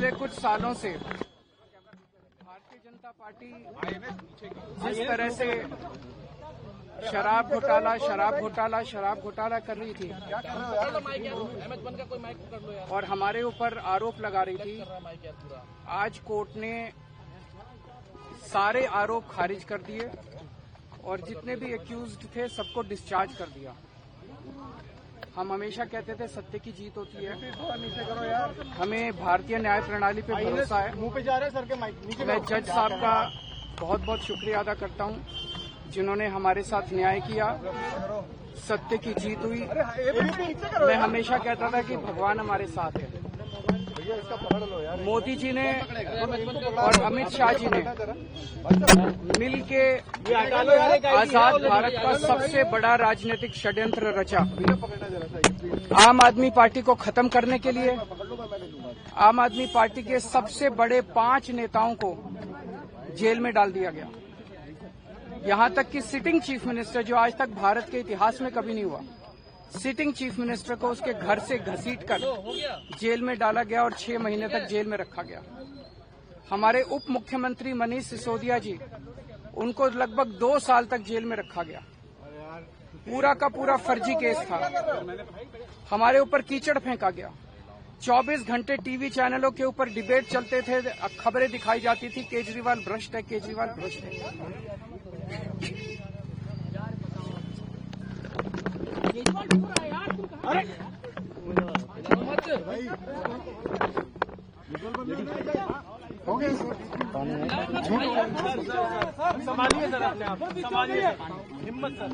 पिछले कुछ सालों से भारतीय जनता पार्टी जिस तरह से शराब घोटाला कर रही थी और हमारे ऊपर आरोप लगा रही थी, आज कोर्ट ने सारे आरोप खारिज कर दिए और जितने भी एक्यूज्ड थे सबको डिस्चार्ज कर दिया। हम हमेशा कहते थे सत्य की जीत होती है, हमें भारतीय न्याय प्रणाली पे भरोसा है। मुंह पे जा रहे सर के माइक। मैं जज साहब का बहुत बहुत शुक्रिया अदा करता हूं जिन्होंने हमारे साथ न्याय किया, सत्य की जीत हुई। मैं हमेशा कहता था कि भगवान हमारे साथ है। मोदी जी ने और अमित शाह जी ने मिल के आजाद भारत का सबसे बड़ा राजनीतिक षड्यंत्र रचा। आम आदमी पार्टी को खत्म करने के लिए आम आदमी पार्टी के सबसे बड़े 5 नेताओं को जेल में डाल दिया गया। यहां तक कि सिटिंग चीफ मिनिस्टर, जो आज तक भारत के इतिहास में कभी नहीं हुआ, सिटिंग चीफ मिनिस्टर को उसके घर से घसीटकर जेल में डाला गया और 6 महीने तक जेल में रखा गया। हमारे उप मुख्यमंत्री मनीष सिसोदिया जी, उनको लगभग 2 साल तक जेल में रखा गया। पूरा का पूरा फर्जी केस था। हमारे ऊपर कीचड़ फेंका गया। 24 घंटे टीवी चैनलों के ऊपर डिबेट चलते थे, खबरें दिखाई जाती थी केजरीवाल भ्रष्ट है, केजरीवाल भ्रष्ट है। अरे हो गया संभालिए सर, अपने आप संभालिए, हिम्मत सर,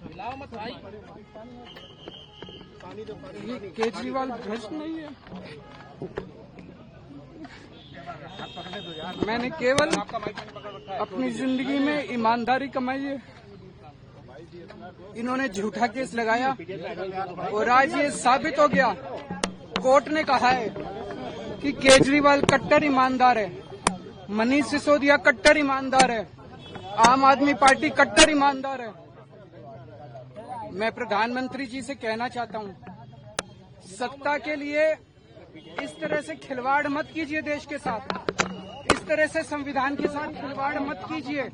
हिलाओ मत भाई। ये केजरीवाल भ्रष्ट नहीं है। मैंने केवल अपनी जिंदगी में ईमानदारी कमाई है। इन्होंने झूठा केस लगाया और आज ये साबित हो गया। कोर्ट ने कहा है कि केजरीवाल कट्टर ईमानदार है, मनीष सिसोदिया कट्टर ईमानदार है, आम आदमी पार्टी कट्टर ईमानदार है। मैं प्रधानमंत्री जी से कहना चाहता हूं, सत्ता के लिए इस तरह से खिलवाड़ मत कीजिए देश के साथ, इस तरह से संविधान के साथ खिलवाड़ मत कीजिए।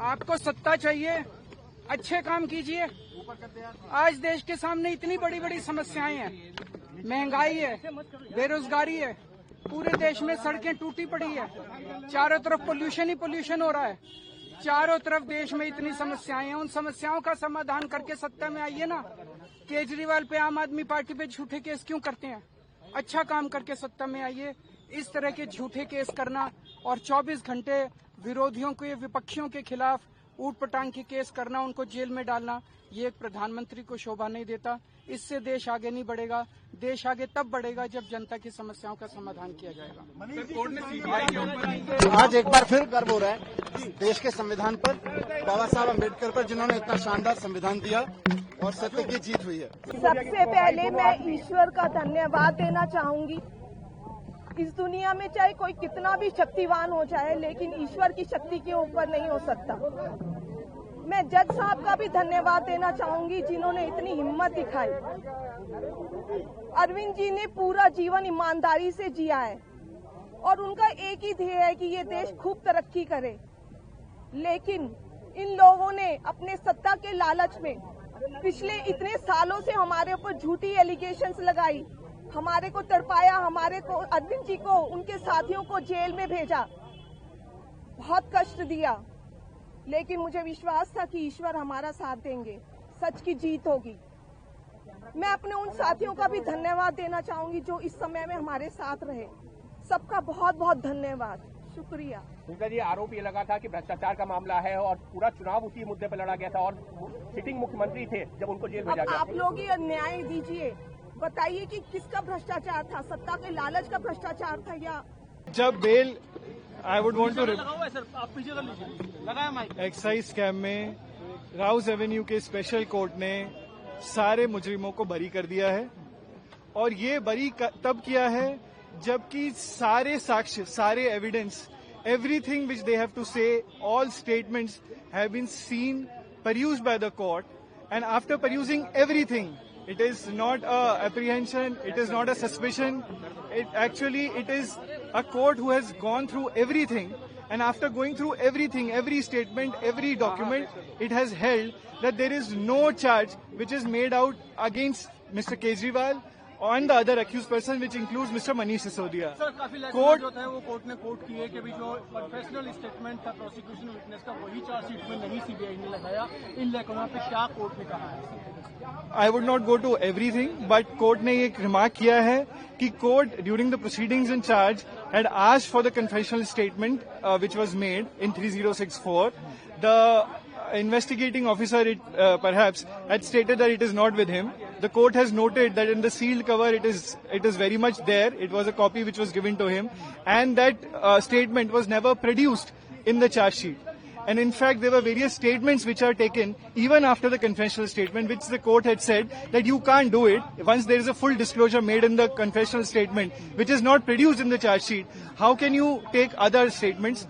आपको सत्ता चाहिए, अच्छे काम कीजिए। आज देश के सामने इतनी बड़ी बड़ी समस्याएं हैं, महंगाई है, बेरोजगारी है, पूरे देश में सड़कें टूटी पड़ी है, चारों तरफ पोल्यूशन ही पोल्यूशन हो रहा है, चारों तरफ देश में इतनी समस्याएं हैं। उन समस्याओं का समाधान करके सत्ता में आइए ना। केजरीवाल पे, आम आदमी पार्टी पे झूठे केस क्यों करते हैं? अच्छा काम करके सत्ता में आइए। इस तरह के झूठे केस करना और 24 घंटे विरोधियों के, विपक्षियों के खिलाफ ऊट पटांग के केस करना, उनको जेल में डालना, ये एक प्रधानमंत्री को शोभा नहीं देता। इससे देश आगे नहीं बढ़ेगा। देश आगे तब बढ़ेगा जब जनता की समस्याओं का समाधान किया जाएगा। आज एक बार फिर गर्व हो रहा है देश के संविधान पर, बाबा साहब अम्बेडकर पर, जिन्होंने इतना शानदार संविधान दिया और सत्य की जीत हुई है। सबसे पहले मैं ईश्वर का धन्यवाद देना चाहूंगी। इस दुनिया में चाहे कोई कितना भी शक्तिवान हो जाए, लेकिन ईश्वर की शक्ति के ऊपर नहीं हो सकता। मैं जज साहब का भी धन्यवाद देना चाहूंगी जिन्होंने इतनी हिम्मत दिखाई। अरविंद जी ने पूरा जीवन ईमानदारी से जिया है और उनका एक ही ध्येय है कि ये देश खूब तरक्की करे। लेकिन इन लोगों ने अपने सत्ता के लालच में पिछले इतने सालों से हमारे ऊपर झूठी एलिगेशंस लगाई, हमारे को तड़पाया, हमारे को, अरविंद जी को, उनके साथियों को जेल में भेजा, बहुत कष्ट दिया। लेकिन मुझे विश्वास था कि ईश्वर हमारा साथ देंगे, सच की जीत होगी। मैं अपने उन साथियों का भी धन्यवाद देना चाहूंगी जो इस समय में हमारे साथ रहे। सबका बहुत बहुत धन्यवाद, शुक्रिया। उनका ये आरोप ये लगा था कि भ्रष्टाचार का मामला है और पूरा चुनाव उसी मुद्दे पर लड़ा गया था और सिटिंग मुख्यमंत्री थे जब उनको जेल भेजा गया। आप लोग ही न्याय दीजिए, बताइए कि किसका भ्रष्टाचार था, सत्ता के लालच का भ्रष्टाचार था या जब बेल आई वुड वांट टू एक्साइज स्कैम में राउस एवेन्यू के स्पेशल कोर्ट ने सारे मुजरिमों को बरी कर दिया है और ये बरी तब किया है जबकि सारे साक्ष्य, सारे evidence, everything which they have to say, all statements have been seen, perused by the court, and after perusing everything, It is not a apprehension. It is not a suspicion. It is a court who has gone through everything. And after going through everything, every statement, every document, it has held that there is no charge which is made out against Mr. Kejriwal and the other accused person, which includes Mr. Manish Sisodia. Sir काफी court जो था वो court ने court की है कि जो professional statement था प्रोसिक्यूशन विटनेस का वही चार्जशीट में नहीं सीबीआई ने लगाया। इन लेखों पे क्या कोर्ट ने कहा है? I would not go to everything, but court ने एक रिमार्क किया है कि court during the proceedings in charge had asked for the confessional statement which was made in 3064. The investigating officer perhaps had stated that it is not with him. The court has noted that in the sealed cover it is very much there. It was a copy which was given to him, and that statement was never produced in the charge sheet. And in fact, there were various statements which are taken even after the confessional statement, which the court had said that you can't do it. Once there is a full disclosure made in the confessional statement, which is not produced in the charge sheet, how can you take other statements?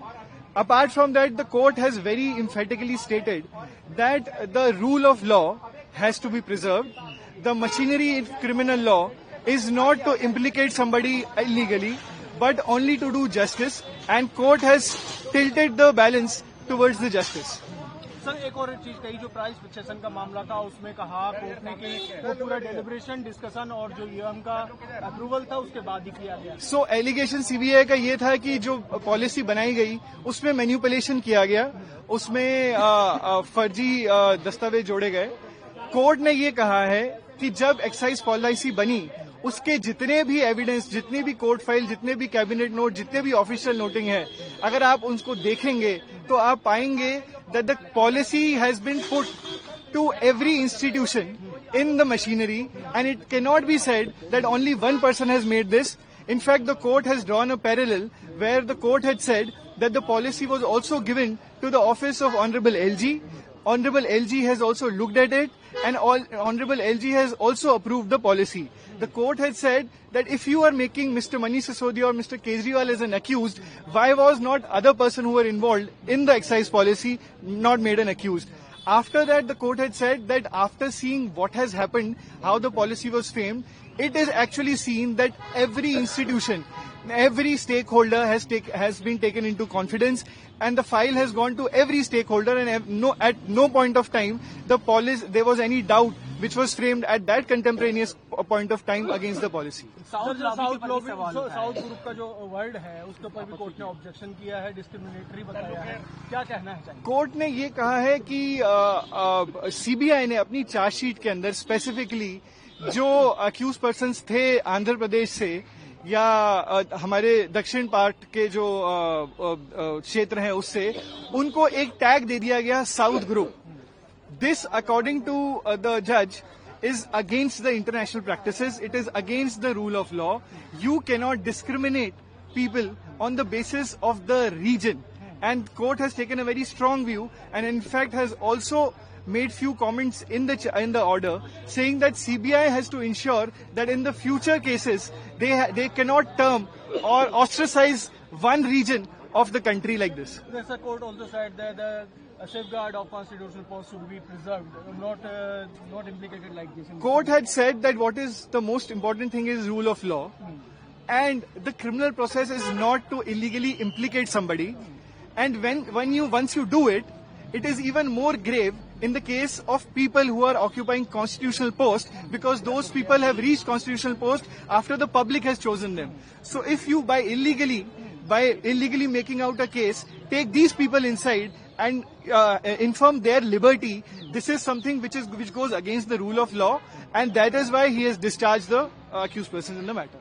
Apart from that, the court has very emphatically stated that the rule of law has to be preserved. The machinery in criminal law is not to implicate somebody illegally, but only to do justice. And court has tilted the balance towards the justice. Sir एक और चीज कही, जो price fixation का मामला था उसमें कहा कोर्ट ने कि वो पूरा डेलिब्रेशन डिस्कशन और जो ईएम का अप्रूवल था उसके बाद ही किया गया। सो एलिगेशन सीबीआई का ये था कि जो पॉलिसी बनाई गई उसमें मैनिपुलेशन किया गया, उसमें फर्जी दस्तावेज जोड़े गए। कोर्ट ने ये कहा है कि जब एक्साइज पॉलिसी बनी उसके जितने भी एविडेंस, जितने भी कोर्ट फाइल, जितने भी कैबिनेट नोट, जितने भी ऑफिशियल नोटिंग है, अगर आप उनको देखेंगे तो आप पाएंगे that the policy has been put to every institution in the machinery, and it cannot be said that only one person has made this. In fact, the court has drawn a parallel where the court had said that the policy was also given to the office of Honorable LG. Honorable LG has also looked at it, and Honorable LG has also approved the policy. The court had said that if you are making Mr. Manish Sisodia or Mr. Kejriwal as an accused, why was not other person who were involved in the excise policy not made an accused? After that, the court had said that after seeing what has happened, how the policy was framed, it is actually seen that every institution, every stakeholder has been taken into confidence, and the file has gone to every stakeholder, and at no point of time there was any doubt which was framed at that contemporaneous point of time against the policy. South group का जो word है उसके ऊपर भी court ने objection किया है, discriminatory बताया है, क्या कहना है चाहिए? कोर्ट ने ये कहा है कि सीबीआई ने अपनी चार्जशीट के अंदर स्पेसिफिकली जो अक्यूज पर्सन्स थे आंध्र प्रदेश से या हमारे दक्षिण पार्ट के जो क्षेत्र हैं उससे, उनको एक टैग दे दिया गया south group. This, according to the judge, is against the international practices. It is against the rule of law. You cannot discriminate people on the basis of the region. And court has taken a very strong view, and in fact has also made few comments in the order saying that CBI has to ensure that in the future cases they cannot term or ostracize one region of the country like this. The court also said that the safeguard of constitutional powers should be preserved, not implicated like this. Court had said that what is the most important thing is rule of law, and the criminal process is not to illegally implicate somebody. And once you do it, it is even more grave in the case of people who are occupying constitutional posts, because those people have reached constitutional posts after the public has chosen them. So if you by illegally making out a case, take these people inside and infirm their liberty, this is something which goes against the rule of law, and that is why he has discharged the accused persons in the matter.